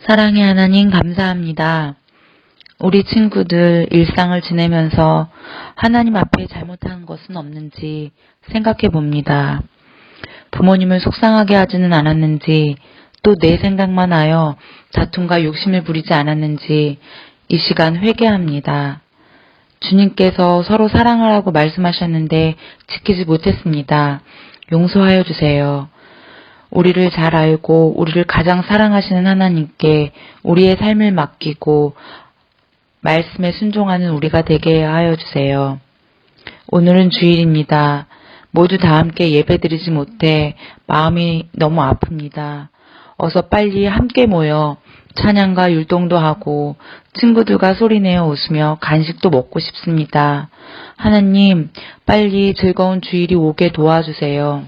사랑의 하나님 감사합니다. 우리 친구들 일상을 지내면서 하나님 앞에 잘못한 것은 없는지 생각해 봅니다. 부모님을 속상하게 하지는 않았는지, 또 내 생각만 하여 다툼과 욕심을 부리지 않았는지 이 시간 회개합니다. 주님께서 서로 사랑하라고 말씀하셨는데 지키지 못했습니다. 용서하여 주세요. 우리를 잘 알고 우리를 가장 사랑하시는 하나님께 우리의 삶을 맡기고 말씀에 순종하는 우리가 되게 하여 주세요. 오늘은 주일입니다. 모두 다 함께 예배드리지 못해 마음이 너무 아픕니다. 어서 빨리 함께 모여 찬양과 율동도 하고 친구들과 소리내어 웃으며 간식도 먹고 싶습니다. 하나님, 빨리 즐거운 주일이 오게 도와주세요.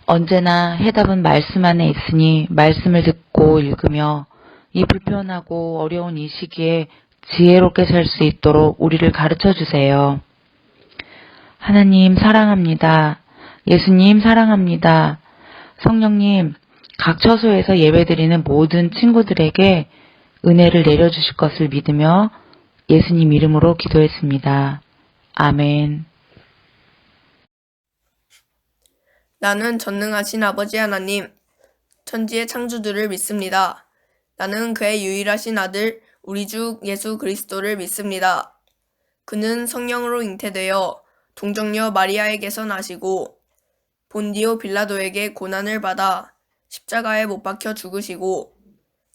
언제나 해답은 말씀 안에 있으니 말씀을 듣고 읽으며 이 불편하고 어려운 이 시기에 지혜롭게 살 수 있도록 우리를 가르쳐 주세요. 하나님 사랑합니다. 예수님 사랑합니다. 성령님, 각 처소에서 예배드리는 모든 친구들에게 은혜를 내려주실 것을 믿으며 예수님 이름으로 기도했습니다. 아멘. 나는 전능하신 아버지 하나님, 천지의 창조주를 믿습니다. 나는 그의 유일하신 아들, 우리 주 예수 그리스도를 믿습니다. 그는 성령으로 잉태되어 동정녀 마리아에게서 나시고 본디오 빌라도에게 고난을 받아 십자가에 못 박혀 죽으시고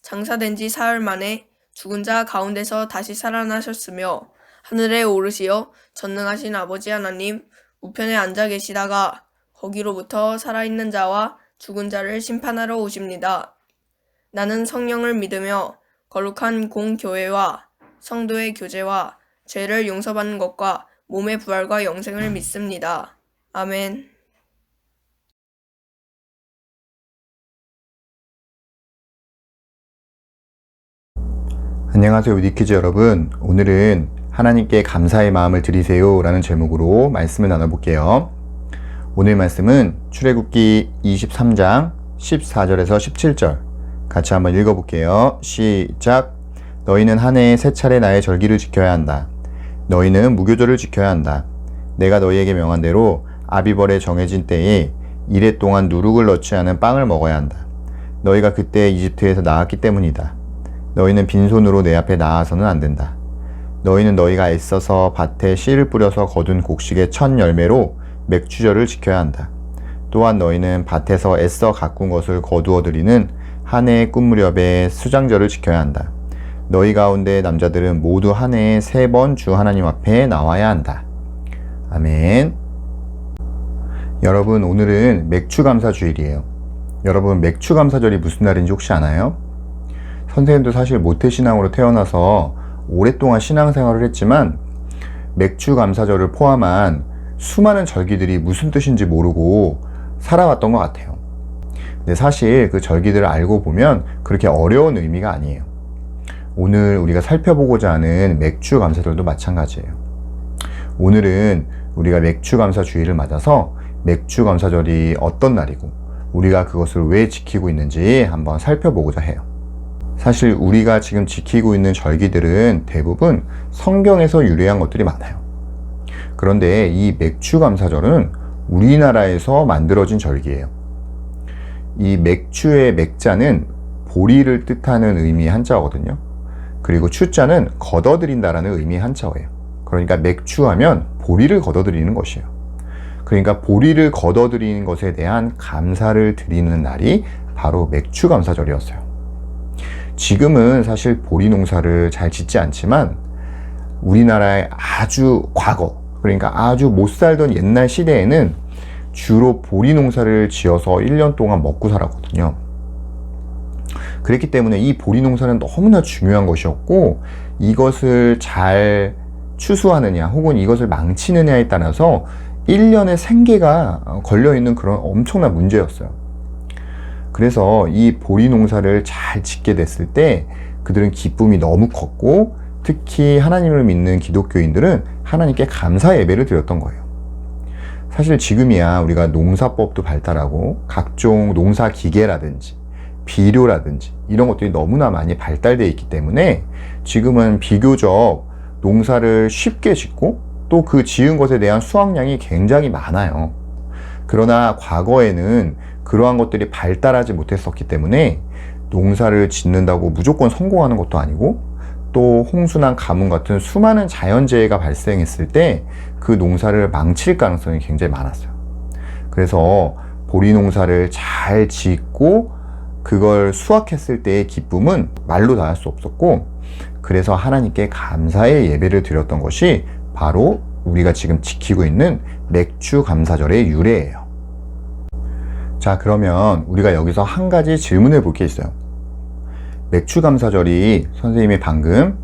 장사된 지 사흘 만에 죽은 자 가운데서 다시 살아나셨으며 하늘에 오르시어 전능하신 아버지 하나님 우편에 앉아 계시다가 거기로부터 살아있는 자와 죽은 자를 심판하러 오십니다. 나는 성령을 믿으며 거룩한 공교회와 성도의 교제와 죄를 용서받는 것과 몸의 부활과 영생을 믿습니다. 아멘. 안녕하세요, 니키즈 여러분. 오늘은 하나님께 감사의 마음을 드리세요 라는 제목으로 말씀을 나눠볼게요. 오늘 말씀은 출애굽기 23장 14절에서 17절 같이 한번 읽어볼게요. 시작. 너희는 한 해에 3차례 나의 절기를 지켜야 한다. 너희는 무교절을 지켜야 한다. 내가 너희에게 명한 대로 아비벌에 정해진 때에 이래 동안 누룩을 넣지 않은 빵을 먹어야 한다. 너희가 그때 이집트에서 나왔기 때문이다. 너희는 빈손으로 내 앞에 나아서는 안 된다. 너희는 너희가 애써서 밭에 씨를 뿌려서 거둔 곡식의 첫 열매로 맥주절을 지켜야 한다. 또한 너희는 밭에서 애써 가꾼 것을 거두어 드리는 한 해의 끝 무렵에 수장절을 지켜야 한다. 너희 가운데 남자들은 모두 한 해에 3번 주 하나님 앞에 나와야 한다. 아멘. 여러분, 오늘은 맥추감사주일이에요. 여러분, 맥추감사절이 무슨 날인지 혹시 아나요? 선생님도 사실 모태신앙으로 태어나서 오랫동안 신앙생활을 했지만 맥추감사절을 포함한 수많은 절기들이 무슨 뜻인지 모르고 살아왔던 것 같아요. 근데 사실 그 절기들을 알고 보면 그렇게 어려운 의미가 아니에요. 오늘 우리가 살펴보고자 하는 맥추감사절도 마찬가지예요. 오늘은 우리가 맥추감사주일을 맞아서 맥추감사절이 어떤 날이고 우리가 그것을 왜 지키고 있는지 한번 살펴보고자 해요. 사실 우리가 지금 지키고 있는 절기들은 대부분 성경에서 유래한 것들이 많아요. 그런데 이 맥추감사절은 우리나라에서 만들어진 절기예요. 이 맥추의 맥자는 보리를 뜻하는 의미의 한자어거든요. 그리고 추자는 걷어들인다라는 의미의 한자어예요. 그러니까 맥추하면 보리를 걷어들이는 것이에요. 그러니까 보리를 걷어들이는 것에 대한 감사를 드리는 날이 바로 맥추감사절이었어요. 지금은 사실 보리 농사를 잘 짓지 않지만 우리나라의 아주 과거, 그러니까 아주 못 살던 옛날 시대에는 주로 보리 농사를 지어서 1년 동안 먹고 살았거든요. 그렇기 때문에 이 보리 농사는 너무나 중요한 것이었고 이것을 잘 추수하느냐 혹은 이것을 망치느냐에 따라서 1년의 생계가 걸려있는 그런 엄청난 문제였어요. 그래서 이 보리 농사를 잘 짓게 됐을 때 그들은 기쁨이 너무 컸고 특히 하나님을 믿는 기독교인들은 하나님께 감사 예배를 드렸던 거예요. 사실 지금이야 우리가 농사법도 발달하고 각종 농사 기계라든지 비료라든지 이런 것들이 너무나 많이 발달되어 있기 때문에 지금은 비교적 농사를 쉽게 짓고 또 그 지은 것에 대한 수확량이 굉장히 많아요. 그러나 과거에는 그러한 것들이 발달하지 못했었기 때문에 농사를 짓는다고 무조건 성공하는 것도 아니고 또 홍수나 가뭄 같은 수많은 자연재해가 발생했을 때 그 농사를 망칠 가능성이 굉장히 많았어요. 그래서 보리 농사를 잘 짓고 그걸 수확했을 때의 기쁨은 말로 다 할 수 없었고, 그래서 하나님께 감사의 예배를 드렸던 것이 바로 우리가 지금 지키고 있는 맥주 감사절의 유래예요. 자, 그러면 우리가 여기서 한 가지 질문을 볼 게 있어요. 맥주 감사절이 선생님이 방금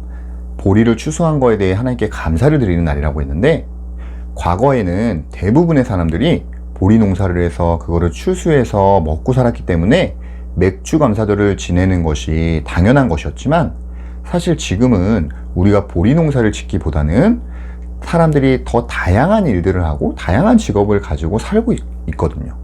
보리를 추수한 거에 대해 하나님께 감사를 드리는 날이라고 했는데, 과거에는 대부분의 사람들이 보리 농사를 해서 그거를 추수해서 먹고 살았기 때문에 맥주 감사절을 지내는 것이 당연한 것이었지만, 사실 지금은 우리가 보리 농사를 짓기보다는 사람들이 더 다양한 일들을 하고 다양한 직업을 가지고 살고 있거든요.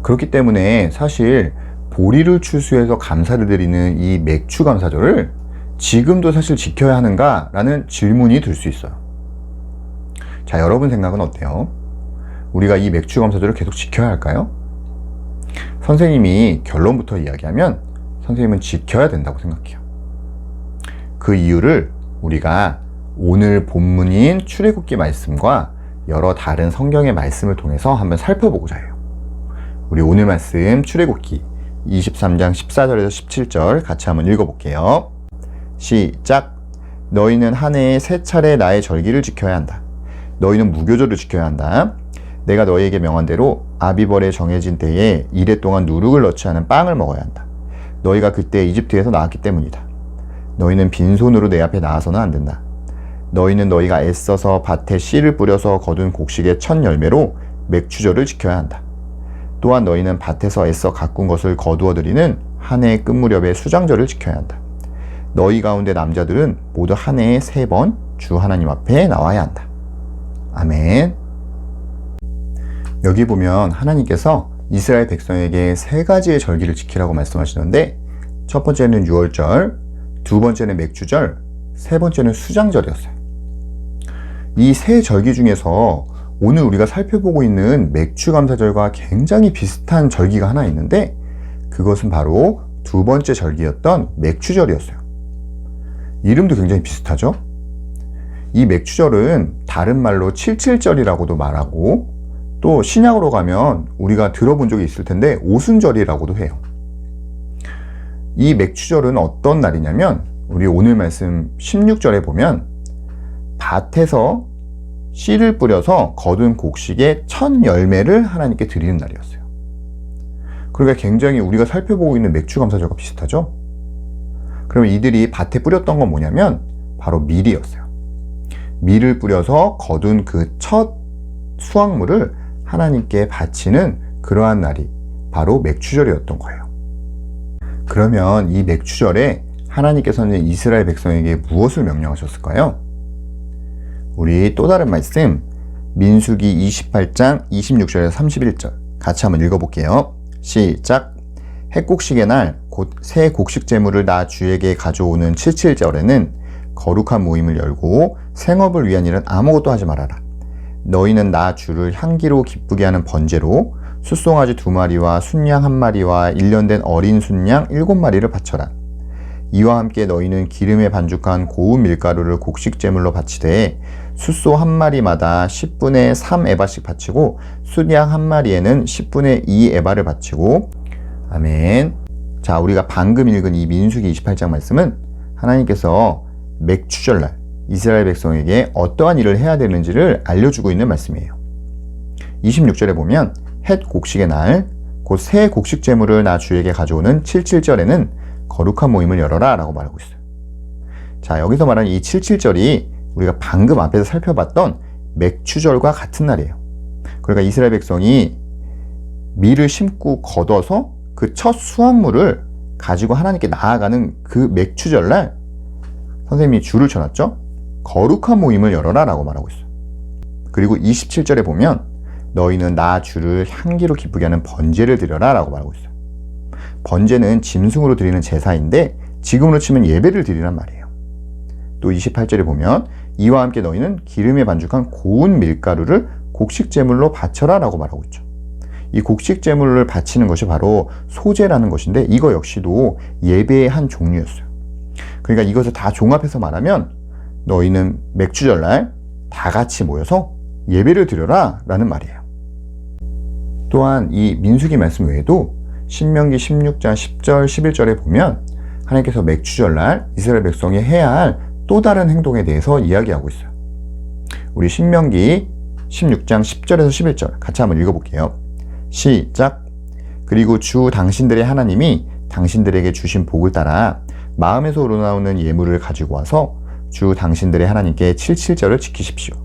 그렇기 때문에 사실 보리를 추수해서 감사를 드리는 이 맥주 감사절을 지금도 사실 지켜야 하는가라는 질문이 들 수 있어요. 자, 여러분 생각은 어때요? 우리가 이 맥주 감사절을 계속 지켜야 할까요? 선생님이 결론부터 이야기하면 선생님은 지켜야 된다고 생각해요. 그 이유를 우리가 오늘 본문인 출애굽기 말씀과 여러 다른 성경의 말씀을 통해서 한번 살펴보고자 해요. 우리 오늘 말씀 출애굽기 23장 14절에서 17절 같이 한번 읽어볼게요. 시작. 너희는 한 해에 3차례 나의 절기를 지켜야 한다. 너희는 무교절을 지켜야 한다. 내가 너희에게 명한 대로 아비벌에 정해진 때에 이래 동안 누룩을 넣지 않은 빵을 먹어야 한다. 너희가 그때 이집트에서 나왔기 때문이다. 너희는 빈손으로 내 앞에 나와서는 안 된다. 너희는 너희가 애써서 밭에 씨를 뿌려서 거둔 곡식의 첫 열매로 맥주절을 지켜야 한다. 또한 너희는 밭에서 애써 가꾼 것을 거두어 드리는 한 해의 끝 무렵에 수장절을 지켜야 한다. 너희 가운데 남자들은 모두 한 해에 3번 주 하나님 앞에 나와야 한다. 아멘. 여기 보면 하나님께서 이스라엘 백성에게 3가지의 절기를 지키라고 말씀하시는데, 첫 번째는 유월절, 두 번째는 맥주절, 세 번째는 수장절이었어요. 이 3절기 중에서 오늘 우리가 살펴보고 있는 맥주감사절과 굉장히 비슷한 절기가 하나 있는데, 그것은 바로 두 번째 절기였던 맥주절이었어요. 이름도 굉장히 비슷하죠? 이 맥주절은 다른 말로 칠칠절이라고도 말하고, 또 신약으로 가면 우리가 들어본 적이 있을 텐데 오순절이라고도 해요. 이 맥주절은 어떤 날이냐면, 우리 오늘 말씀 16절에 보면 밭에서 씨를 뿌려서 거둔 곡식의 첫 열매를 하나님께 드리는 날이었어요. 그러니까 굉장히 우리가 살펴보고 있는 맥주감사절과 비슷하죠? 그러면 이들이 밭에 뿌렸던 건 뭐냐면 바로 밀이었어요. 밀을 뿌려서 거둔 그 첫 수확물을 하나님께 바치는 그러한 날이 바로 맥주절이었던 거예요. 그러면 이 맥주절에 하나님께서는 이스라엘 백성에게 무엇을 명령하셨을까요? 우리 또 다른 말씀 민수기 28장 26절에서 31절 같이 한번 읽어볼게요. 시작. 핵곡식의 날 곧 새 곡식 제물을 나 주에게 가져오는 칠칠절에는 거룩한 모임을 열고 생업을 위한 일은 아무것도 하지 말아라. 너희는 나 주를 향기로 기쁘게 하는 번제로 숫송아지 2마리와 순양 1마리와 1년 된 어린 순양 7마리를 바쳐라. 이와 함께 너희는 기름에 반죽한 고운 밀가루를 곡식 제물로 바치되 숫소 1마리마다 10분의 3 에바씩 바치고 순양 1마리에는 10분의 2 에바를 바치고. 아멘. 자, 우리가 방금 읽은 이 민수기 28장 말씀은 하나님께서 맥주절날 이스라엘 백성에게 어떠한 일을 해야 되는지를 알려주고 있는 말씀이에요. 26절에 보면 햇 곡식의 날 곧 새 곡식 제물을 나 주에게 가져오는 칠칠절에는 거룩한 모임을 열어라 라고 말하고 있어요. 자, 여기서 말하는 이 칠칠절이 우리가 방금 앞에서 살펴봤던 맥주절과 같은 날이에요. 그러니까 이스라엘 백성이 밀을 심고 걷어서 그 첫 수확물을 가지고 하나님께 나아가는 그 맥주절날 선생님이 줄을 쳐놨죠? 거룩한 모임을 열어라 라고 말하고 있어요. 그리고 27절에 보면 너희는 나 주를 향기로 기쁘게 하는 번제를 드려라 라고 말하고 있어요. 번제는 짐승으로 드리는 제사인데 지금으로 치면 예배를 드리란 말이에요. 또 28절에 보면 이와 함께 너희는 기름에 반죽한 고운 밀가루를 곡식제물로 바쳐라 라고 말하고 있죠. 이 곡식제물을 바치는 것이 바로 소제라는 것인데 이거 역시도 예배의 한 종류였어요. 그러니까 이것을 다 종합해서 말하면 너희는 맥주절날 다 같이 모여서 예배를 드려라 라는 말이에요. 또한 이 민수기 말씀 외에도 신명기 16장 10절 11절에 보면 하나님께서 맥주절날 이스라엘 백성이 해야 할 또 다른 행동에 대해서 이야기하고 있어요. 우리 신명기 16장 10절에서 11절 같이 한번 읽어볼게요. 시작. 그리고 주 당신들의 하나님이 당신들에게 주신 복을 따라 마음에서 우러나오는 예물을 가지고 와서 주 당신들의 하나님께 77절을 지키십시오.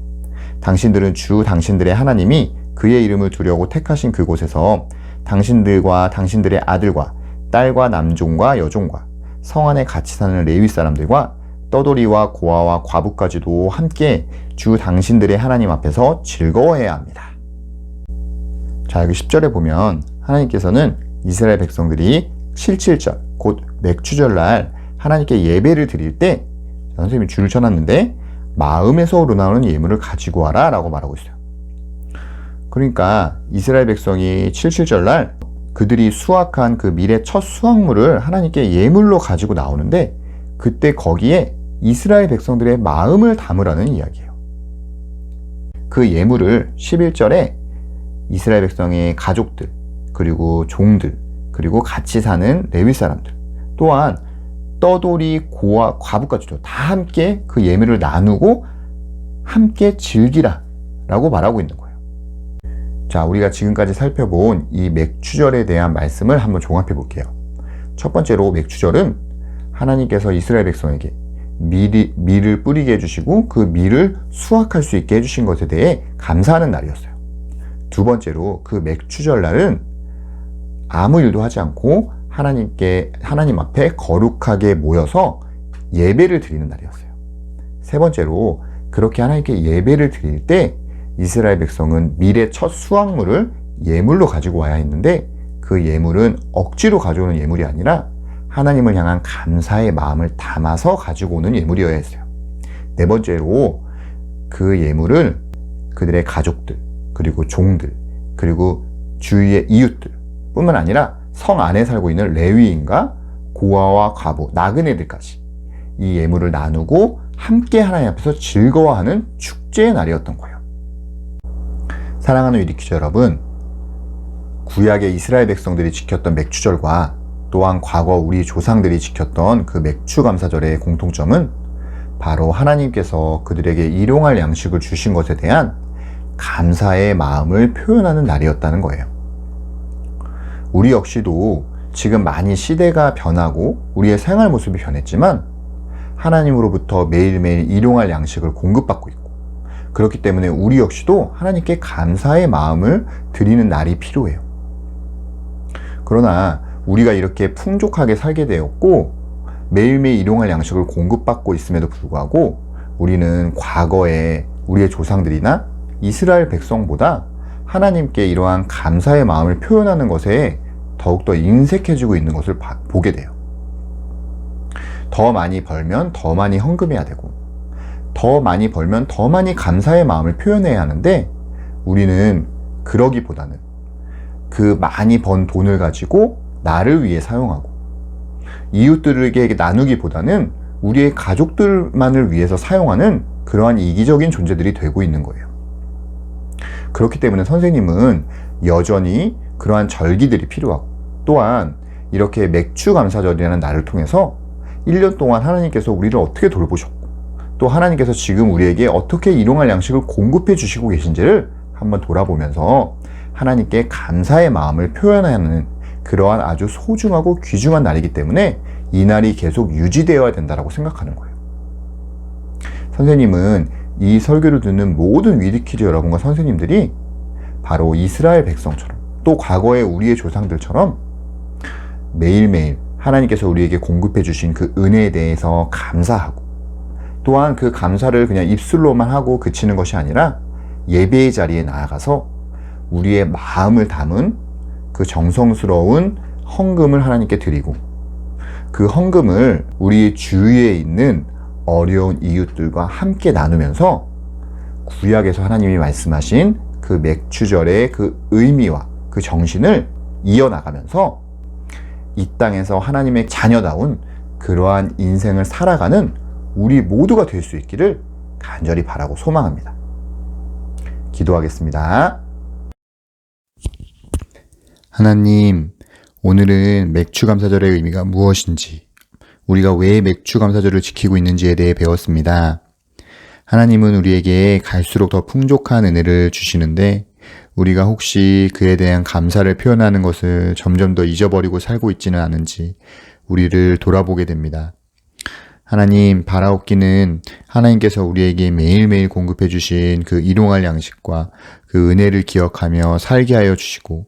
당신들은 주 당신들의 하나님이 그의 이름을 두려고 택하신 그곳에서 당신들과 당신들의 아들과 딸과 남종과 여종과 성 안에 같이 사는 레위 사람들과 떠돌이와 고아와 과부까지도 함께 주 당신들의 하나님 앞에서 즐거워해야 합니다. 자, 여기 10절에 보면 하나님께서는 이스라엘 백성들이 77절, 곧 맥주절날 하나님께 예배를 드릴 때 선생님이 줄을 쳐놨는데 마음에서 우러나오는 예물을 가지고 와라 라고 말하고 있어요. 그러니까 이스라엘 백성이 77절날 그들이 수확한 그 밀의 첫 수확물을 하나님께 예물로 가지고 나오는데 그때 거기에 이스라엘 백성들의 마음을 담으라는 이야기예요. 그 예물을 11절에 이스라엘 백성의 가족들, 그리고 종들, 그리고 같이 사는 레위 사람들, 또한 떠돌이, 고아, 과부까지도 다 함께 그 예물을 나누고 함께 즐기라 라고 말하고 있는 거예요. 자, 우리가 지금까지 살펴본 이 맥주절에 대한 말씀을 한번 종합해 볼게요. 첫 번째로 맥주절은 하나님께서 이스라엘 백성에게 밀을 뿌리게 해주시고 그 밀을 수확할 수 있게 해주신 것에 대해 감사하는 날이었어요. 두 번째로 그 맥주절날은 아무 일도 하지 않고 하나님 앞에 거룩하게 모여서 예배를 드리는 날이었어요. 세 번째로 그렇게 하나님께 예배를 드릴 때 이스라엘 백성은 밀의 첫 수확물을 예물로 가지고 와야 했는데 그 예물은 억지로 가져오는 예물이 아니라 하나님을 향한 감사의 마음을 담아서 가지고 오는 예물이어야 했어요. 네 번째로 그 예물을 그들의 가족들, 그리고 종들, 그리고 주위의 이웃들 뿐만 아니라 성 안에 살고 있는 레위인과 고아와 과부, 나그네들까지 이 예물을 나누고 함께 하나님 앞에서 즐거워하는 축제의 날이었던 거예요. 사랑하는 위리키즈 여러분, 구약의 이스라엘 백성들이 지켰던 맥주절과 또한 과거 우리 조상들이 지켰던 그 맥주감사절의 공통점은 바로 하나님께서 그들에게 일용할 양식을 주신 것에 대한 감사의 마음을 표현하는 날이었다는 거예요. 우리 역시도 지금 많이 시대가 변하고 우리의 생활 모습이 변했지만 하나님으로부터 매일매일 일용할 양식을 공급받고 있고 그렇기 때문에 우리 역시도 하나님께 감사의 마음을 드리는 날이 필요해요. 그러나 우리가 이렇게 풍족하게 살게 되었고 매일매일 일용할 양식을 공급받고 있음에도 불구하고 우리는 과거에 우리의 조상들이나 이스라엘 백성보다 하나님께 이러한 감사의 마음을 표현하는 것에 더욱더 인색해지고 있는 것을 보게 돼요. 더 많이 벌면 더 많이 헌금해야 되고 더 많이 벌면 더 많이 감사의 마음을 표현해야 하는데 우리는 그러기보다는 그 많이 번 돈을 가지고 나를 위해 사용하고 이웃들에게 나누기보다는 우리의 가족들만을 위해서 사용하는 그러한 이기적인 존재들이 되고 있는 거예요. 그렇기 때문에 선생님은 여전히 그러한 절기들이 필요하고 또한 이렇게 맥주감사절이라는 날을 통해서 1년 동안 하나님께서 우리를 어떻게 돌보셨고 또 하나님께서 지금 우리에게 어떻게 일용할 양식을 공급해 주시고 계신지를 한번 돌아보면서 하나님께 감사의 마음을 표현하는 그러한 아주 소중하고 귀중한 날이기 때문에 이 날이 계속 유지되어야 된다고 생각하는 거예요. 선생님은 이 설교를 듣는 모든 위드키즈 여러분과 선생님들이 바로 이스라엘 백성처럼 또 과거의 우리의 조상들처럼 매일매일 하나님께서 우리에게 공급해 주신 그 은혜에 대해서 감사하고 또한 그 감사를 그냥 입술로만 하고 그치는 것이 아니라 예배의 자리에 나아가서 우리의 마음을 담은 그 정성스러운 헌금을 하나님께 드리고 그 헌금을 우리 주위에 있는 어려운 이웃들과 함께 나누면서 구약에서 하나님이 말씀하신 그 맥주절의 그 의미와 그 정신을 이어나가면서 이 땅에서 하나님의 자녀다운 그러한 인생을 살아가는 우리 모두가 될 수 있기를 간절히 바라고 소망합니다. 기도하겠습니다. 하나님, 오늘은 맥주감사절의 의미가 무엇인지, 우리가 왜 맥주감사절을 지키고 있는지에 대해 배웠습니다. 하나님은 우리에게 갈수록 더 풍족한 은혜를 주시는데 우리가 혹시 그에 대한 감사를 표현하는 것을 점점 더 잊어버리고 살고 있지는 않은지 우리를 돌아보게 됩니다. 하나님, 바라옵기는 하나님께서 우리에게 매일매일 공급해 주신 그 일용할 양식과 그 은혜를 기억하며 살게 하여 주시고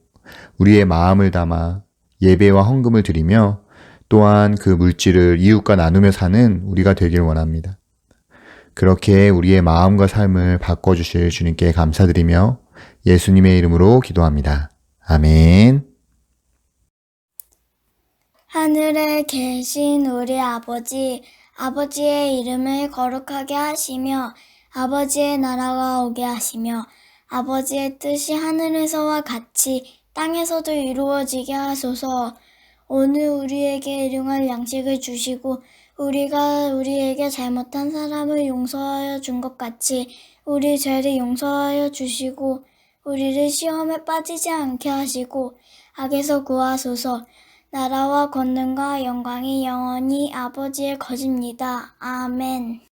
우리의 마음을 담아 예배와 헌금을 드리며 또한 그 물질을 이웃과 나누며 사는 우리가 되길 원합니다. 그렇게 우리의 마음과 삶을 바꿔주실 주님께 감사드리며 예수님의 이름으로 기도합니다. 아멘. 하늘에 계신 우리 아버지, 아버지의 이름을 거룩하게 하시며 아버지의 나라가 오게 하시며 아버지의 뜻이 하늘에서와 같이 땅에서도 이루어지게 하소서. 오늘 우리에게 일용할 양식을 주시고 우리가 우리에게 잘못한 사람을 용서하여 준 것 같이 우리 죄를 용서하여 주시고 우리를 시험에 빠지지 않게 하시고 악에서 구하소서. 나라와 권능과 영광이 영원히 아버지의 것입니다. 아멘.